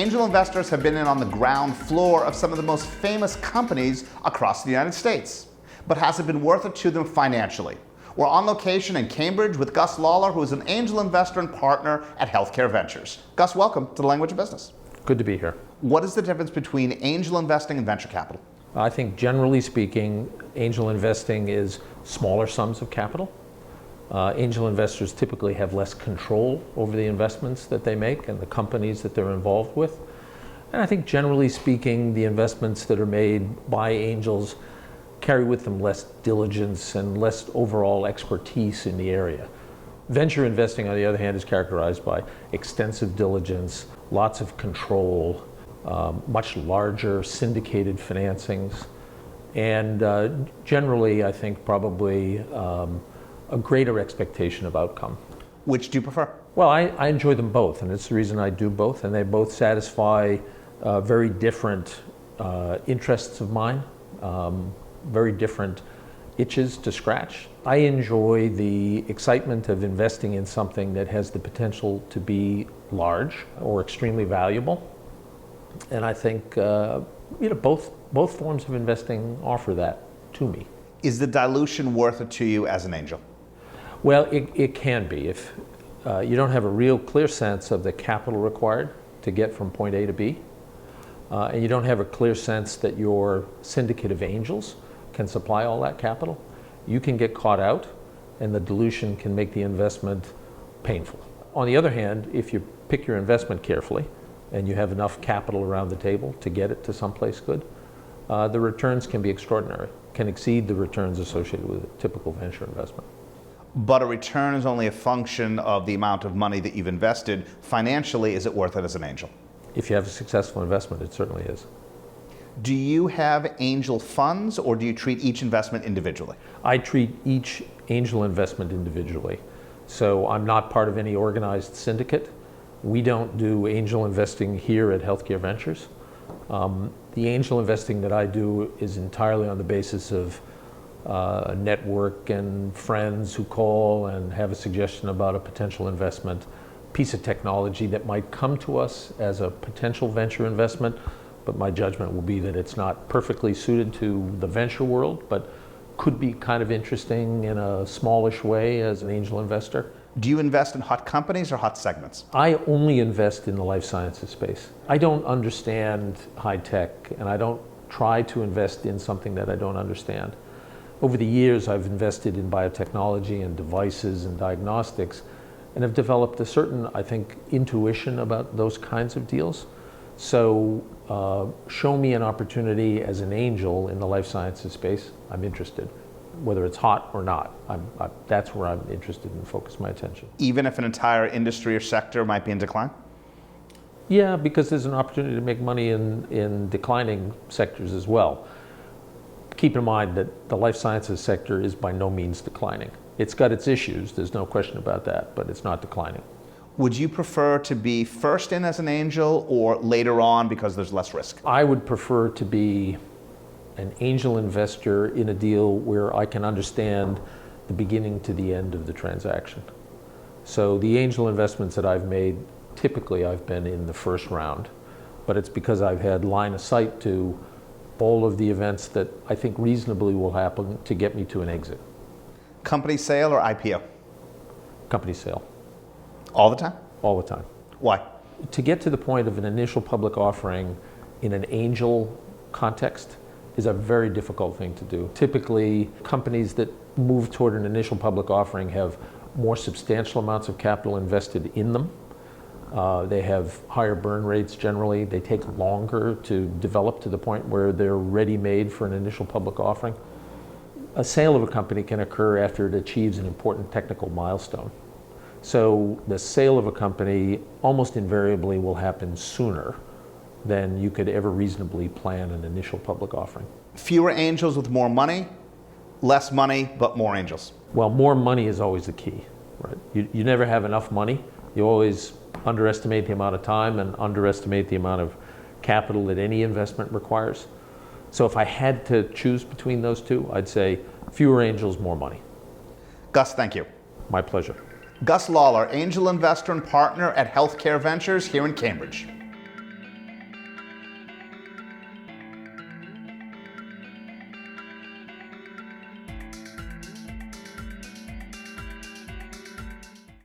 Angel investors have been in on the ground floor of some of the most famous companies across the United States. But has it been worth it to them financially? We're on location in Cambridge with Gus Lawlor, who is an angel investor and partner at Healthcare Ventures. Gus, welcome to the Language of Business. Good to be here. What is the difference between angel investing and venture capital? I think generally speaking, angel investing is smaller sums of capital. Angel investors typically have less control over the investments that they make and the companies that they're involved with. And I think generally speaking, the investments that are made by angels carry with them less diligence and less overall expertise in the area. Venture investing, on the other hand, is characterized by extensive diligence, lots of control, much larger syndicated financings, and generally, I think, probably a greater expectation of outcome. Which do you prefer? Well, I enjoy them both, and it's the reason I do both, and they both satisfy very different interests of mine, very different itches to scratch. I enjoy the excitement of investing in something that has the potential to be large or extremely valuable, and I think both forms of investing offer that to me. Is the dilution worth it to you as an angel? Well, it can be. If you don't have a real clear sense of the capital required to get from point A to B, and you don't have a clear sense that your syndicate of angels can supply all that capital, you can get caught out, and the dilution can make the investment painful. On the other hand, if you pick your investment carefully, and you have enough capital around the table to get it to someplace good, the returns can be extraordinary, can exceed the returns associated with a typical venture investment. But a return is only a function of the amount of money that you've invested. Financially, is it worth it as an angel? If you have a successful investment, it certainly is. Do you have angel funds, or do you treat each investment individually? I treat each angel investment individually. So I'm not part of any organized syndicate. We don't do angel investing here at Healthcare Ventures. The angel investing that I do is entirely on the basis of a network and friends who call and have a suggestion about a potential investment, piece of technology that might come to us as a potential venture investment, but my judgment will be that it's not perfectly suited to the venture world, but could be kind of interesting in a smallish way as an angel investor. Do you invest in hot companies or hot segments? I only invest in the life sciences space. I don't understand high tech, and I don't try to invest in something that I don't understand. Over the years, I've invested in biotechnology and devices and diagnostics, and have developed a certain, I think, intuition about those kinds of deals. So show me an opportunity as an angel in the life sciences space, I'm interested. Whether it's hot or not, that's where I'm interested and focus my attention. Even if an entire industry or sector might be in decline? Yeah, because there's an opportunity to make money in declining sectors as well. Keep in mind that the life sciences sector is by no means declining. It's got its issues, there's no question about that, but it's not declining. Would you prefer to be first in as an angel or later on because there's less risk? I would prefer to be an angel investor in a deal where I can understand the beginning to the end of the transaction. So the angel investments that I've made, typically I've been in the first round, but it's because I've had line of sight to all of the events that I think reasonably will happen to get me to an exit. Company sale or IPO? Company sale. All the time? All the time. Why? To get to the point of an initial public offering in an angel context is a very difficult thing to do. Typically, companies that move toward an initial public offering have more substantial amounts of capital invested in them. They have higher burn rates generally. They take longer to develop to the point where they're ready-made for an initial public offering. A sale of a company can occur after it achieves an important technical milestone. So the sale of a company almost invariably will happen sooner than you could ever reasonably plan an initial public offering. Fewer angels with more money, less money, but more angels. Well, more money is always the key, right? You never have enough money. You always underestimate the amount of time and underestimate the amount of capital that any investment requires. So if I had to choose between those two, I'd say fewer angels, more money. Gus, thank you. My pleasure. Gus Lawlor, angel investor and partner at Healthcare Ventures here in Cambridge.